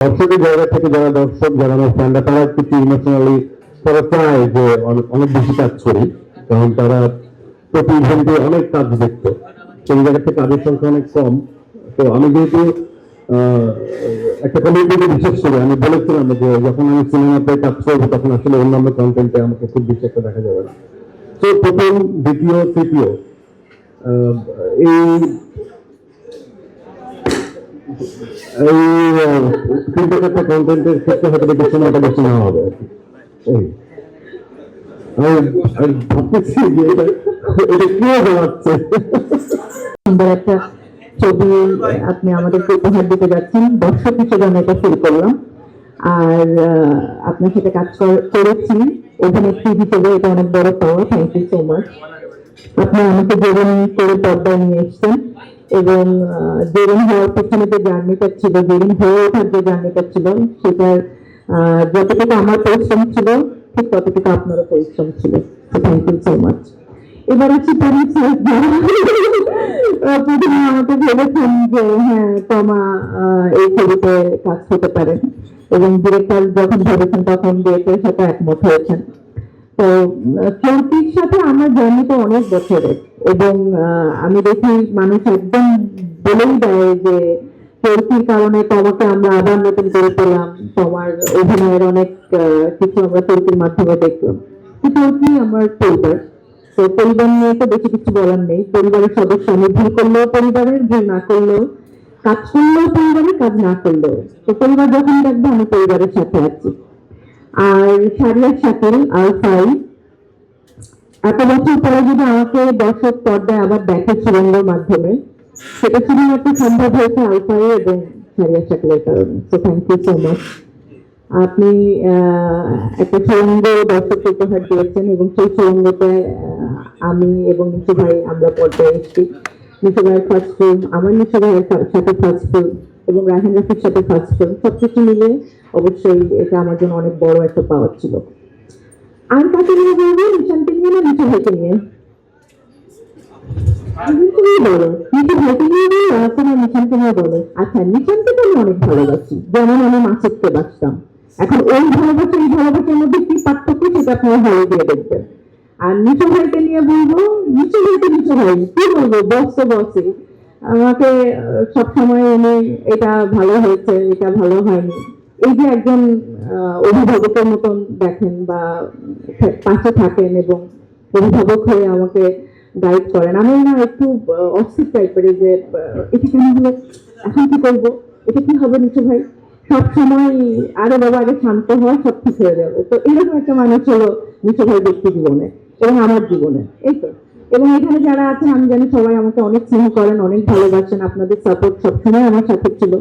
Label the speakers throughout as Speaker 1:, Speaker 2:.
Speaker 1: দর্শকের জায়গা থেকে যারা দর্শক, যারা আমার ফ্যানরা, তারা কিছু ইমোশনালি তারা চায় যে অনেক বেশি কাজ করি, কারণ তারা প্রতি ইভেন্টে অনেক কাজ দেখতো, সেই জায়গা থেকে কাজের সংখ্যা অনেক কম। তো আমি যেহেতু একটা কমিউনিটিতে বিশেষ করে আমি বলেছিলাম যে যখন আমি সিনেমাতে কাজ করবো তখন আসলে অন্যান্য কন্টেন্টে আমাকে খুব বেশি একটা দেখা যাবে না। তো প্রথম, দ্বিতীয়, তৃতীয় এই তিনটে চারটে কন্টেন্টের ক্ষেত্রে হয়তো বেশি সময়টা বেশি নেওয়া হবে আর কি। আমি ভাবতেছি যে এটা কি হচ্ছে।
Speaker 2: সুন্দর একটা ছবি আপনি আমাদেরকে উপহার দিতে যাচ্ছেন, দর্শক হিসেবে আমি এটা ফিল করলাম। আর আপনার সাথে কাজ করেছি অভিনেত্রী হিসেবে, এটা অনেক বড় পাওয়া। Thank you so much. আপনি আমাকে জেরুন করে পর্দায় নিয়ে এসছেন এবং জেরুন হওয়ার পেছনে যে জার্নিটা ছিল, জেরুন হয়ে ওঠার যে জার্নিটা ছিল, সেটার যতটুকু আমার পরিশ্রম ছিল ঠিক ততটুকু আপনারও পরিশ্রম ছিল। Thank you so much. এবার হচ্ছে প্রথমে আমাকে ভেবেছেন যে হ্যাঁ তমা এই ছবিতে কাজ করতে পারে, এবং ডিরেক্টর যখন ভেবেছেন তখন ডিরেক্টরের সাথে একমত হয়েছেন। তো চলতির সাথে আমার জার্নিটা অনেক বছরের, এবং আমি দেখি মানুষ একদম বলেই দেয় যে চলতির কারণে তোমাকে আমরা আবার নতুন করে পেলাম, তোমার অভিনয়ের অনেক কিছু আমরা চলতির মাধ্যমে দেখলাম। চলতি আমার পরিবার, তো পরিবার নিয়ে তো বেশি কিছু বলার নেই। পরিবারের সদস্য, আমি ভুল করলেও পরিবারের, ভুল না করলেও, কাজ করলেও পরিবারের, কাজ না করলেও তো পরিবার যখন দেখবে আমি পরিবারের সাথে আছি। আর শারিয়ার শাকিল আলফাই, এত বছর পরে যদি আমাকে দর্শক পর্দায় আবার দেখে সুরঙ্গের মাধ্যমে, সেটা শুধুমাত্র সম্ভব হয়েছে আলফাই এবং শারিয়ার শাকিলের কারণে। তো থ্যাংক ইউ সো মাচ। আপনি একটা সুরঙ্গ দর্শককে উপহার দিয়েছেন, এবং সেই সুরঙ্গতে আমি এবং নিশু ভাই আমরা পর্দায় এসেছি। নিশু ভাইয়ের ফার্স্ট ফিল্ম, আমার নিশু ভাইয়ের সাথে ফার্স্ট ফিল্ম, এবং রাহিন রাফির সাথে ফার্স্ট ফিল্ম, সবকিছু মিলে অবশ্যই এটা আমার জন্য অনেক বড় একটা পাওয়ার ছিল। আর কাকে নিয়ে বলবো? নিশানকে নিয়ে না নিশু ভাইকে নিয়ে? বলো নিশু ভাইকে নিয়ে বলো, তোমার নিশানকে নিয়ে বলো। আচ্ছা, নিশানকে তো আমি অনেক ভালোবাসি, যেমন আমি মাসুদকে বাসতাম। এখন ওই ভালোবাসা এই ভালোবাসার মধ্যে কি পার্থক্য, সেটা আপনারা হলে দিয়ে দেখবেন। আর নিশু ভাইকে নিয়ে বলবো, নিশু ভাইকে নিশু ভাই কি বলবো, বসে বসে আমাকে সবসময় এনে এটা ভালো হয়েছে, এটা ভালো হয়নি, এই যে একজন অভিভাবকের মতন দেখেন বা পাশে থাকেন এবং অভিভাবক হয়ে আমাকে গাইড করেন। আমি না একটু অস্থির টাইপের, যে এটা কেন হলো, এখন কি করবো, এটা কি হবে নিশু ভাই, সব সময় আরে বাবা আগে শান্ত হওয়া, সব ঠিক হয়ে যাবে। তো এরকম একটা মানুষ হলো নিশু ভাই ব্যক্তি জীবনে এবং আমার জীবনে, এই তো। এবং এখানে যারা আছেন আমি জানি সবাই আমাকে অনেক স্নেহ করেন, অনেক ভালোবাসেন। আপনাদের সাপোর্ট সবসময় আমার সাথে ছিল,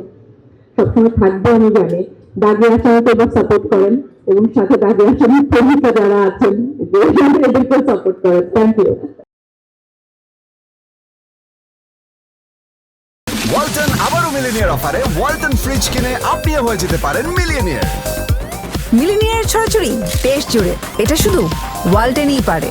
Speaker 2: সবসময় থাকবে আমি জানি। দাগি আসামিকে এবার সাপোর্ট করেন, এবং সাথে দাগি আসামির প্রেমিকা যারা আছেন এদেরকে সাপোর্ট করেন। Thank you.
Speaker 3: ওয়ালটন আবারও মিলিনিয়ার অফারে ওয়ালটন ফ্রিজ কিনে আপনিও হয়ে যেতে পারেন মিলিয়নিয়ার।
Speaker 4: মিলিনিয়ার ছড়াছড়ি দেশ জুড়ে, এটা শুধু ওয়ালটেনই পারে।